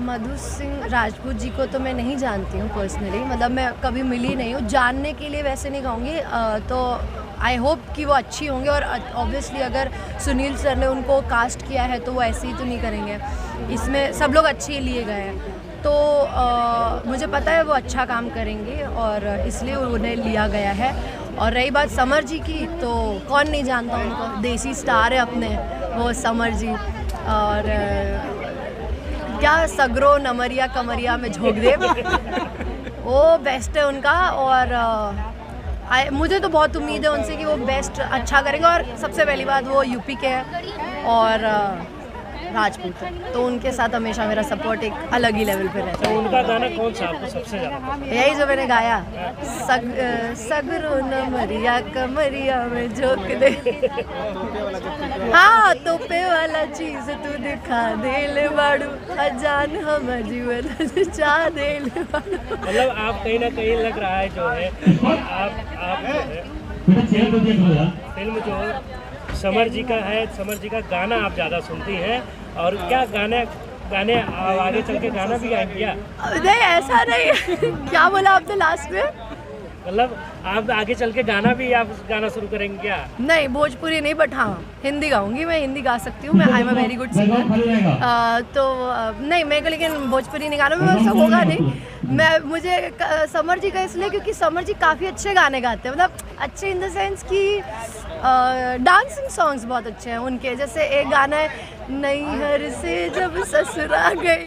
मधु सिंह राजपूत जी को तो मैं नहीं जानती हूँ पर्सनली, मतलब मैं कभी मिली नहीं हूँ, जानने के लिए वैसे नहीं कहूँगी। तो आई होप कि वो अच्छी होंगे, और ऑब्वियसली अगर सुनील सर ने उनको कास्ट किया है तो वो ऐसे ही तो नहीं करेंगे, इसमें सब लोग अच्छे ही लिए गए हैं। तो मुझे पता है वो अच्छा काम करेंगे और इसलिए उन्हें लिया गया है। और रही बात समर जी की, तो कौन नहीं जानता उनको, देसी स्टार है अपने वो समर जी। और क्या सगरो नमरिया कमरिया में झोंक दे वो बेस्ट है उनका। और मुझे तो बहुत उम्मीद है उनसे कि वो बेस्ट अच्छा करेंगे। और सबसे पहली बात, वो यूपी के हैं और राजपूत है, तो उनके साथ हमेशा मेरा सपोर्ट एक अलग ही लेवल पे रहता है। तो उनका गाना कौन सा आपको सबसे ज़्यादा? यही जो मैंने गाया, सगरो नमरिया कमरिया में झोंक दे। हाँ, तोपे वाला चीज तू दिखा दे बाड़ू, अजान हम जीवन चाह दे। मतलब आप कहीं ना कहीं लग रहा है जो है आप फिल्म जो समर जी का है, समर जी का गाना आप ज़्यादा सुनती हैं। और क्या गाने आगे चल के गाना भी गाएंगे क्या? नहीं, ऐसा नहीं क्या बोला आपने लास्ट में? मतलब आप आगे चल के आप गाना शुरू करेंगे क्या? नहीं, भोजपुरी नहीं, बट हाँ हिंदी गाऊंगी। मैं हिंदी गा सकती हूँ, मैं I am a very good singer. तो नहीं, मेरे को लेकिन भोजपुरी नहीं गाना, मैं सब होगा नहीं। मुझे समर जी का इसलिए क्योंकि समर जी काफ़ी अच्छे गाने गाते हैं, मतलब अच्छे इन द सेंस कि डांसिंग सॉन्ग्स बहुत अच्छे हैं उनके। जैसे एक गाना है, नैहर से जब ससुरा गई।